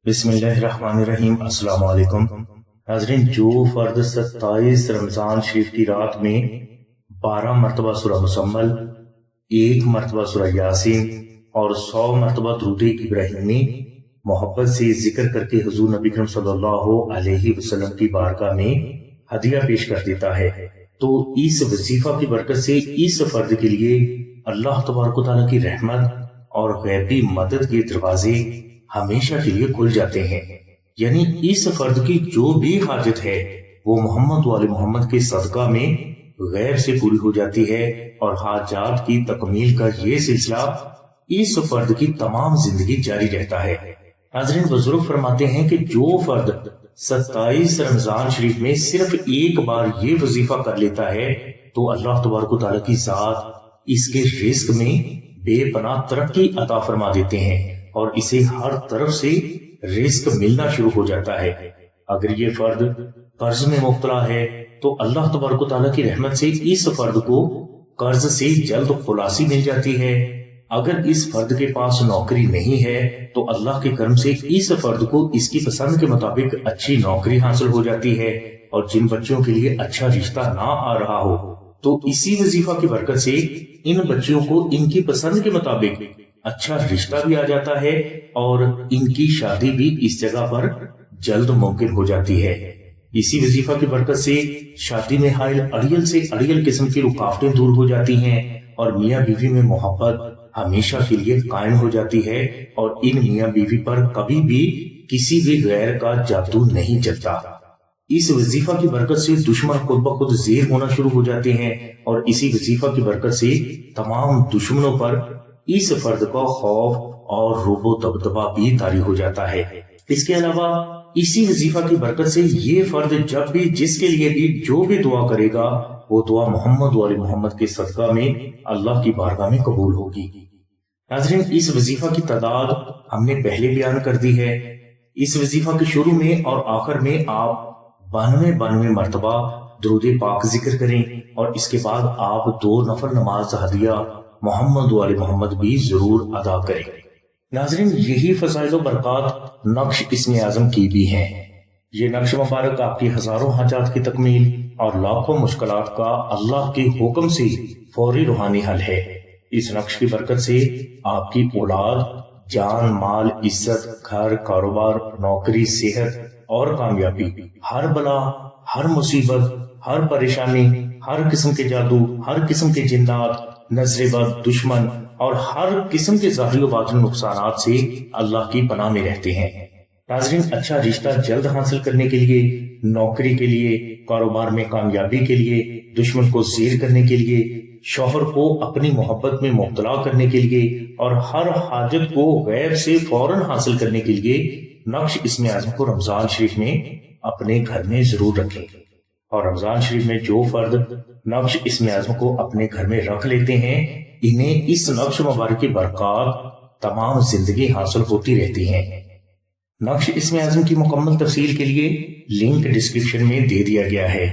بسم اللہ الرحمن الرحیم۔ السلام علیکم ناظرین، جو فرد 27 رمضان شریف کی رات میں 12 مرتبہ سورہ مزمل، 1 مرتبہ سورہ یاسین اور 100 مرتبہ درود ابراہیمی محبت سے ذکر کر کے حضور نبی کریم صلی اللہ علیہ وسلم کی بارگاہ میں ہدیہ پیش کر دیتا ہے تو اس وظیفہ کی برکت سے اس فرد کے لیے اللہ تبارک و تعالیٰ کی رحمت اور غیبی مدد کے دروازے ہمیشہ کے لیے کھل جاتے ہیں۔ یعنی اس فرد کی جو بھی حاجت ہے وہ محمد وآل محمد کے صدقہ میں غیب سے پوری ہو جاتی ہے، اور حاجات کی تکمیل کا یہ سلسلہ اس فرد کی تمام زندگی جاری رہتا ہے۔ ناظرین، بزرگ فرماتے ہیں کہ جو فرد 27 رمضان شریف میں صرف ایک بار یہ وظیفہ کر لیتا ہے تو اللہ تبارک و تعالیٰ کی ذات اس کے رزق میں بے پناہ ترقی عطا فرما دیتے ہیں اور اسے ہر طرف سے رزق ملنا شروع ہو جاتا ہے۔ اگر یہ فرد قرض میں مبتلا ہے تو اللہ تبارک و تعالیٰ کی رحمت سے اس فرد کو قرض سے جلد خلاصی مل جاتی ہے۔ اگر اس فرد کے پاس نوکری نہیں ہے تو اللہ کے کرم سے اس فرد کو اس کی پسند کے مطابق اچھی نوکری حاصل ہو جاتی ہے، اور جن بچوں کے لیے اچھا رشتہ نہ آ رہا ہو تو اسی وظیفہ کی برکت سے ان بچوں کو ان کی پسند کے مطابق اچھا رشتہ بھی آ جاتا ہے اور ان کی شادی بھی اس جگہ پر جلد ممکن ہو جاتی ہے۔ اسی وظیفہ کی برکت سے شادی میں حائل اڑیل سے اڑیل قسم کی رکاوٹیں دور ہو جاتی ہیں اور میاں بیوی میں محبت ہمیشہ کے لیے قائم ہو جاتی ہے، اور ان میاں بیوی پر کبھی بھی کسی بھی غیر کا جادو نہیں چلتا۔ اس وظیفہ کی برکت سے دشمن خود بخود زیر ہونا شروع ہو جاتے ہیں، اور اسی وظیفہ کی برکت سے تمام دشمنوں پر اس فرد کا خوف اور رعب و دبدبہ بھی طاری ہو جاتا ہے۔ اس کے علاوہ اسی وظیفہ کی برکت سے یہ فرد جب بھی جس کے لیے بھی جو بھی دعا کرے گا وہ دعا محمد وآل محمد کے صدقہ میں اللہ کی بارگاہ میں قبول ہوگی۔ ناظرین، اس وظیفہ کی تعداد ہم نے پہلے بیان کر دی ہے۔ اس وظیفہ کے شروع میں اور آخر میں آپ 92 مرتبہ درود پاک ذکر کریں، اور اس کے بعد آپ 2 نفل نماز ہدیہ محمد وآل محمد بھی ضرور ادا کریں۔ ناظرین، یہی فضائل و برکات نقش اسم اعظم کی بھی ہیں۔ یہ نقش مبارک آپ کی ہزاروں حاجات کی تکمیل اور لاکھوں مشکلات کا اللہ کے حکم سے فوری روحانی حل ہے۔ اس نقش کی برکت سے آپ کی اولاد، جان، مال، عزت، گھر، کاروبار، نوکری، صحت اور کامیابی، ہر بلا، ہر مصیبت، ہر پریشانی، ہر قسم کے جادو، ہر قسم کے جنات، نظر بد، دشمن اور ہر قسم کے ظاہری و باطنی نقصانات سے اللہ کی پناہ میں رہتے ہیں۔ ناظرین، اچھا رشتہ جلد حاصل کرنے کے لیے، نوکری کے لیے، کاروبار میں کامیابی کے لیے، دشمن کو زیر کرنے کے لیے، شوہر کو اپنی محبت میں مبتلا کرنے کے لیے اور ہر حاجت کو غیب سے فوراً حاصل کرنے کے لیے نقش اسم اعظم کو رمضان شریف میں اپنے گھر میں ضرور رکھیں۔ اور رمضان شریف میں جو فرد نقش اسم اعظم کو اپنے گھر میں رکھ لیتے ہیں انہیں اس نقش مبارک کی برکات تمام زندگی حاصل ہوتی رہتی ہیں۔ نقش اسم اعظم کی مکمل تفصیل کے لیے لنک ڈسکرپشن میں دے دیا گیا ہے۔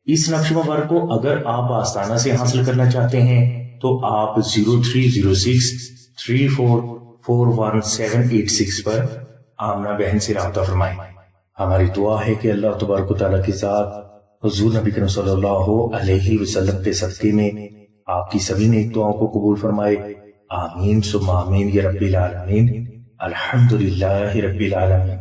اس نقش مبارک کو اگر آپ آستانہ سے حاصل کرنا چاہتے ہیں تو آپ 0306 3441 پر آمنہ بہن سے رابطہ فرمائیں۔ ہماری دعا ہے کہ اللہ تبارک و تعالیٰ کی ذات حضور نبی کریم صلی اللہ علیہ وسلم کے صدقے میں آپ کی سبھی نیک دعاؤں کو قبول فرمائے۔ آمین ثم آمین یا رب العالمین۔ الحمدللہ رب العالمین۔